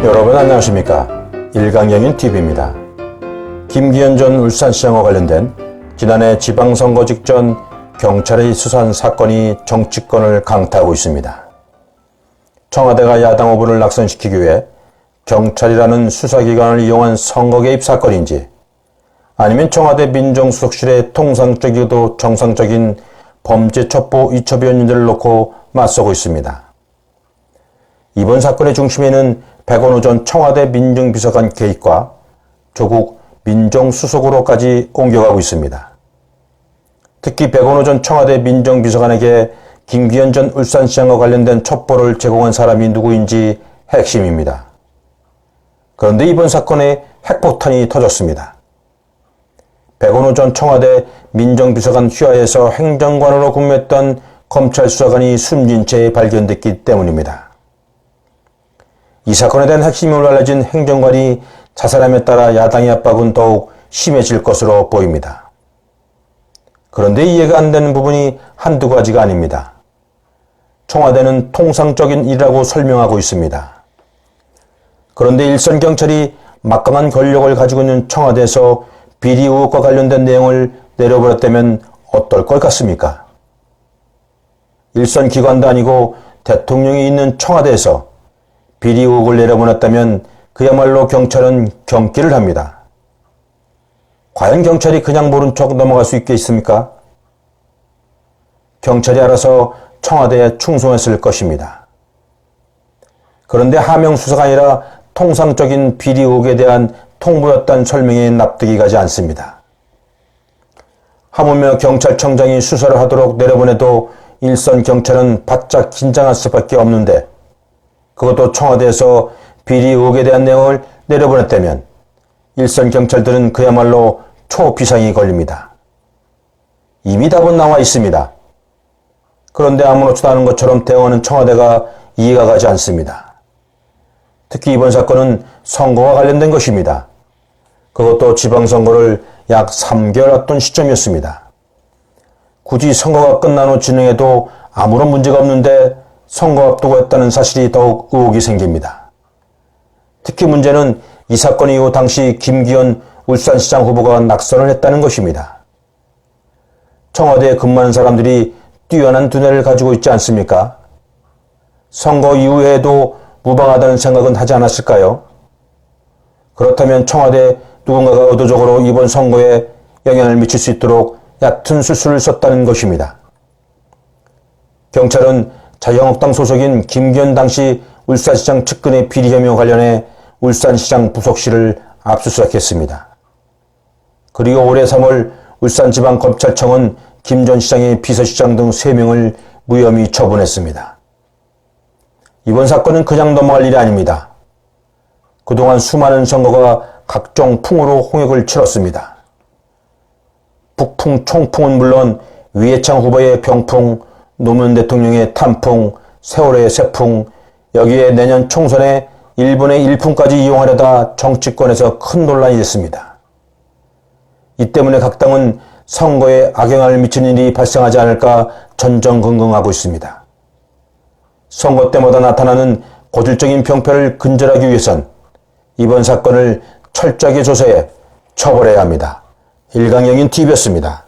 여러분 안녕하십니까? 일강영인TV입니다. 김기현 전 울산시장과 관련된 지난해 지방선거 직전 경찰의 수사한 사건이 정치권을 강타하고 있습니다. 청와대가 야당 후보를 낙선시키기 위해 경찰이라는 수사기관을 이용한 선거 개입 사건인지, 아니면 청와대 민정수석실의 통상적이고도 정상적인 범죄 첩보 이첩위원님들을 놓고 맞서고 있습니다. 이번 사건의 중심에는 백원호 전 청와대 민정비서관 개입과 조국 민정수석으로까지 옮겨가고 있습니다. 특히 백원호 전 청와대 민정비서관에게 김기현 전 울산시장과 관련된 첩보를 제공한 사람이 누구인지 핵심입니다. 그런데 이번 사건에 핵폭탄이 터졌습니다. 백원호 전 청와대 민정비서관 휘하에서 행정관으로 근무했던 검찰 수사관이 숨진 채 발견됐기 때문입니다. 이 사건에 대한 핵심을 알려진 행정관이 자살함에 따라 야당의 압박은 더욱 심해질 것으로 보입니다. 그런데 이해가 안 되는 부분이 한두 가지가 아닙니다. 청와대는 통상적인 일이라고 설명하고 있습니다. 그런데 일선 경찰이 막강한 권력을 가지고 있는 청와대에서 비리 의혹과 관련된 내용을 내려버렸다면 어떨 것 같습니까? 일선 기관도 아니고 대통령이 있는 청와대에서 비리 의혹을 내려보냈다면 그야말로 경찰은 경기를 합니다. 과연 경찰이 그냥 모른 척 넘어갈 수 있겠습니까? 경찰이 알아서 청와대에 충성했을 것입니다. 그런데 하명 수사가 아니라 통상적인 비리 의혹에 대한 통보였다는 설명에 납득이 가지 않습니다. 하물며 경찰청장이 수사를 하도록 내려보내도 일선 경찰은 바짝 긴장할 수밖에 없는데, 그것도 청와대에서 비리 의혹에 대한 내용을 내려보냈다면 일선 경찰들은 그야말로 초비상이 걸립니다. 이미 답은 나와 있습니다. 그런데 아무렇지도 않은 것처럼 대응하는 청와대가 이해가 가지 않습니다. 특히 이번 사건은 선거와 관련된 것입니다. 그것도 지방선거를 약 3개월 앞둔 시점이었습니다. 굳이 선거가 끝난 후 진행해도 아무런 문제가 없는데 선거 앞두고 했다는 사실이 더욱 의혹이 생깁니다. 특히 문제는 이 사건 이후 당시 김기현 울산시장 후보가 낙선을 했다는 것입니다. 청와대에 근무하는 사람들이 뛰어난 두뇌를 가지고 있지 않습니까? 선거 이후에도 무방하다는 생각은 하지 않았을까요? 그렇다면 청와대 누군가가 의도적으로 이번 선거에 영향을 미칠 수 있도록 얕은 수술을 썼다는 것입니다. 경찰은 자유한국당 소속인 김기현 당시 울산시장 측근의 비리 혐의와 관련해 울산시장 부속실을 압수수색했습니다. 그리고 올해 3월 울산지방검찰청은 김 전 시장의 비서실장 등 3명을 무혐의 처분했습니다. 이번 사건은 그냥 넘어갈 일이 아닙니다. 그동안 수많은 선거가 각종 풍으로 홍역을 치렀습니다. 북풍, 총풍은 물론 위해창 후보의 병풍, 노무현 대통령의 탄풍, 세월호의 세풍, 여기에 내년 총선에 일본의 일풍까지 이용하려다 정치권에서 큰 논란이 됐습니다. 이 때문에 각 당은 선거에 악영향을 미치는 일이 발생하지 않을까 전전긍긍하고 있습니다. 선거 때마다 나타나는 고질적인 병폐를 근절하기 위해선 이번 사건을 철저하게 조사해 처벌해야 합니다. 일강영인TV였습니다.